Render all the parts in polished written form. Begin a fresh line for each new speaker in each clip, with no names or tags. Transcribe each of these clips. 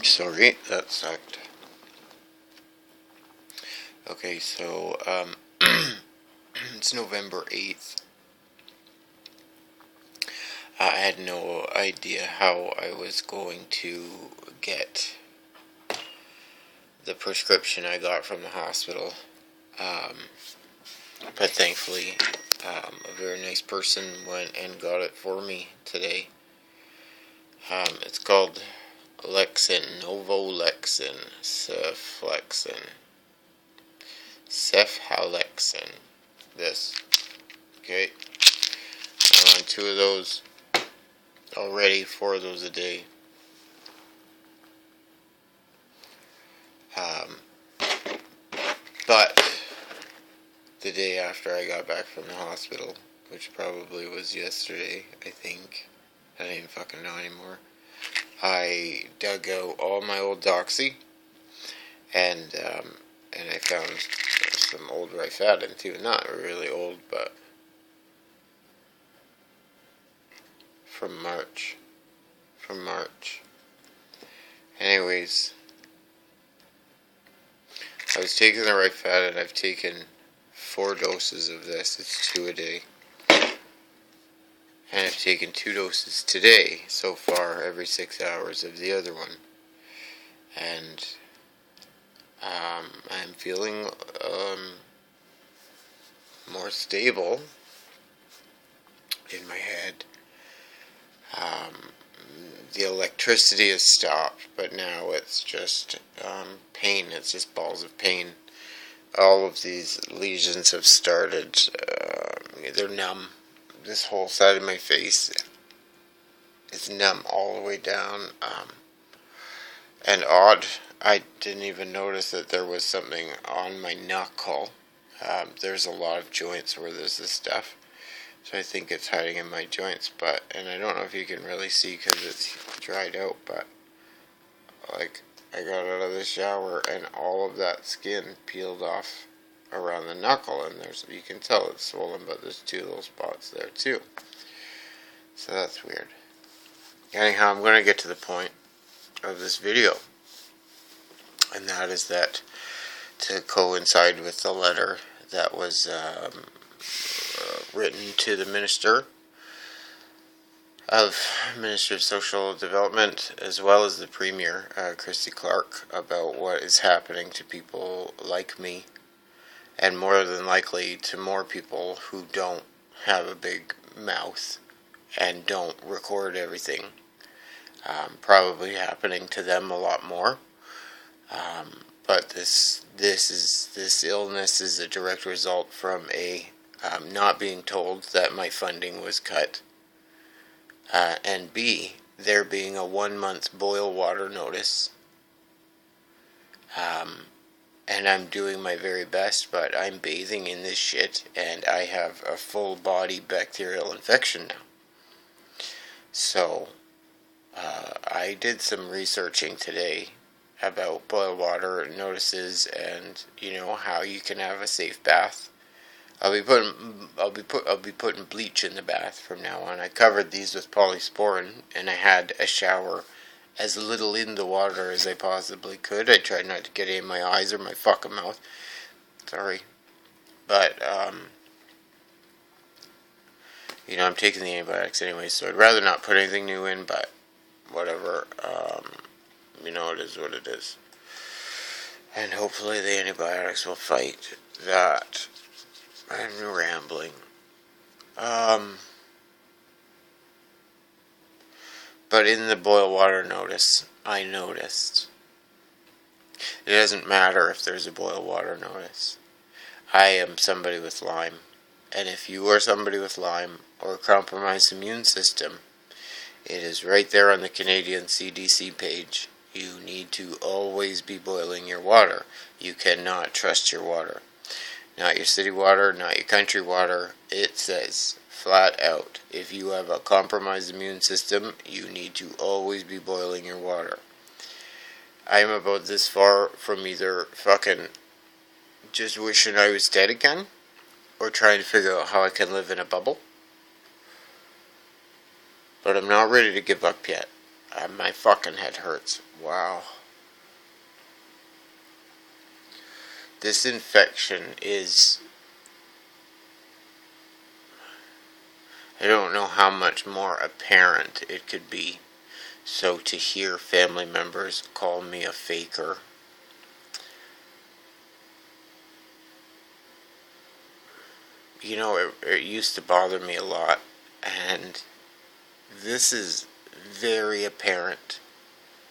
Sorry, that sucked. Okay, so, it's November 8th. I had no idea how I was going to get the prescription I got from the hospital. But thankfully, a very nice person went and got it for me today. It's called Lexin, Novolexin, Cefalexin. This. Okay. I'm on 2 of those already, 4 of those a day. But the day after I got back from the hospital, which probably was yesterday, I think. I don't even fucking know anymore. I dug out all my old Doxy, and I found some old Rifaden too. Not really old, but from March. Anyways, I was taking the Rifaden. I've taken 4 doses of this. It's 2 a day. And I've taken 2 doses today so far, every 6 hours of the other one. And I'm feeling more stable in my head. The electricity has stopped, but now it's just pain. It's just balls of pain. All of these lesions have started. They're numb. This whole side of my face is numb all the way down. And odd, I didn't even notice that there was something on my knuckle. There's a lot of joints where there's this stuff. So I think it's hiding in my joints, and I don't know if you can really see because it's dried out, but like, I got out of the shower and all of that skin peeled off around the knuckle, and you can tell it's swollen, but there's 2 little spots there too. So that's weird. Anyhow, I'm going to get to the point of this video, and that is that to coincide with the letter that was written to the Minister of Social Development, as well as the Premier, Christy Clark, about what is happening to people like me, and more than likely to more people who don't have a big mouth and don't record everything. Probably happening to them a lot more. But this illness is a direct result from not being told that my funding was cut, and B, there being a 1-month boil water notice. And I'm doing my very best, but I'm bathing in this shit, and I have a full body bacterial infection now. So, I did some researching today about boil water notices, and how you can have a safe bath. I'll be putting bleach in the bath from now on. I covered these with polysporin, and I had a shower as little in the water as I possibly could. I tried not to get it in my eyes or my fucking mouth. Sorry. But, I'm taking the antibiotics anyway, so I'd rather not put anything new in, but whatever. It is what it is. And hopefully the antibiotics will fight that. I'm rambling. But in the boil water notice, I noticed. It doesn't matter if there's a boil water notice. I am somebody with Lyme. And if you are somebody with Lyme or a compromised immune system, it is right there on the Canadian CDC page. You need to always be boiling your water. You cannot trust your water. Not your city water, not your country water. It says flat out, if you have a compromised immune system, you need to always be boiling your water. I am about this far from either fucking just wishing I was dead again, or trying to figure out how I can live in a bubble. But I'm not ready to give up yet. My fucking head hurts. Wow. This infection is... I don't know how much more apparent it could be. So to hear family members call me a faker, you know, it used to bother me a lot, and this is very apparent.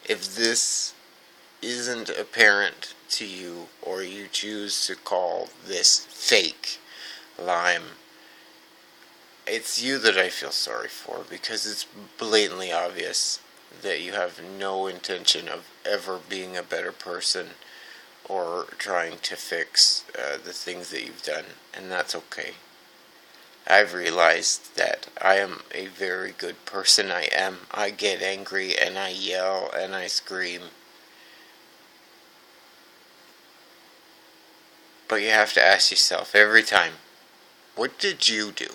If this isn't apparent to you, or you choose to call this fake Lyme, it's you that I feel sorry for, because it's blatantly obvious that you have no intention of ever being a better person or trying to fix the things that you've done, and that's okay. I've realized that I am a very good person. I get angry and I yell and I scream. But you have to ask yourself every time, what did you do?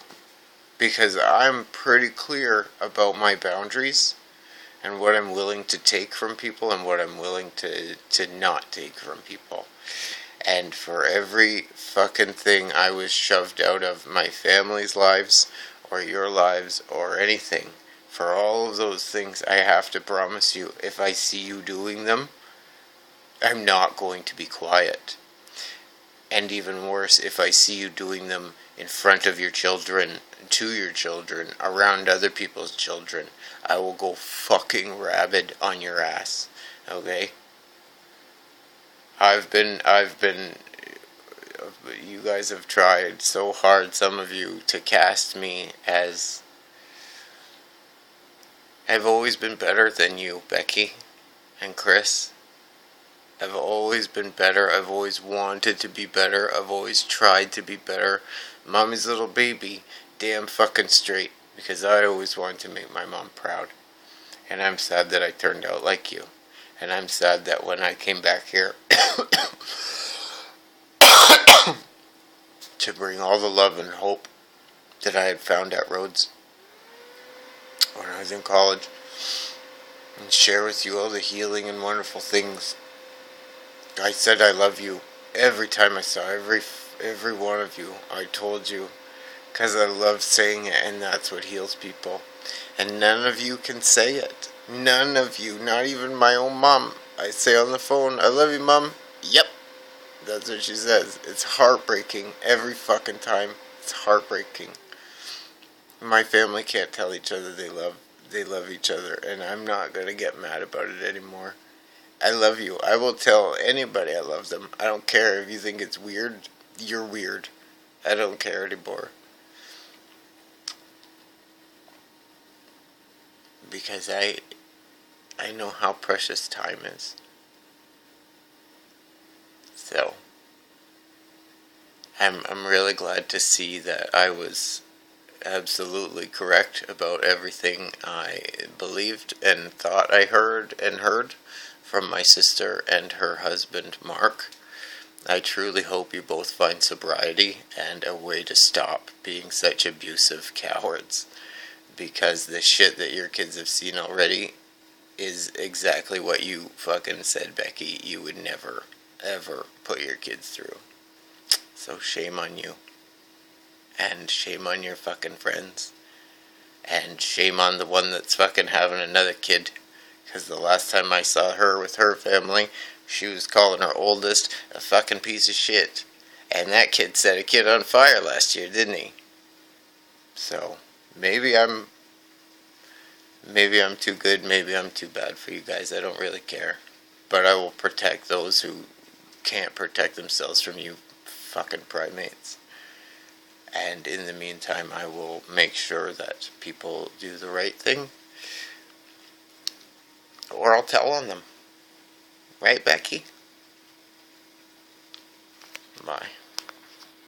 Because I'm pretty clear about my boundaries and what I'm willing to take from people and what I'm willing to not take from people. And for every fucking thing I was shoved out of my family's lives or your lives or anything, for all of those things, I have to promise you, if I see you doing them, I'm not going to be quiet. And even worse, if I see you doing them in front of your children, to your children, around other people's children, I will go fucking rabid on your ass. Okay? You guys have tried so hard, some of you, to cast me as... I've always been better than you, Becky and Chris. I've always been better. I've always wanted to be better. I've always tried to be better. Mommy's little baby, damn fucking straight, because I always wanted to make my mom proud. And I'm sad that I turned out like you. And I'm sad that when I came back here to bring all the love and hope that I had found at Rhodes when I was in college, and share with you all the healing and wonderful things. I said I love you every time I saw every one of you. I told you, because I love saying it, and that's what heals people. And none of you can say it. None of you, not even my own mom. I say on the phone, I love you, Mom. Yep. That's what she says. It's heartbreaking every fucking time. It's heartbreaking. My family can't tell each other they love each other, and I'm not going to get mad about it anymore. I love you. I will tell anybody I love them. I don't care if you think it's weird. You're weird. I don't care anymore. Because I know how precious time is. So, I'm really glad to see that I was absolutely correct about everything I believed and thought I heard from my sister and her husband, Mark. I truly hope you both find sobriety and a way to stop being such abusive cowards, because the shit that your kids have seen already is exactly what you fucking said, Becky, you would never, ever put your kids through. So shame on you. And shame on your fucking friends. And shame on the one that's fucking having another kid. Because the last time I saw her with her family, she was calling her oldest a fucking piece of shit. And that kid set a kid on fire last year, didn't he? So, maybe I'm too good, maybe I'm too bad for you guys. I don't really care. But I will protect those who can't protect themselves from you fucking primates. And in the meantime, I will make sure that people do the right thing. Or I'll tell on them. Right, Becky? Bye.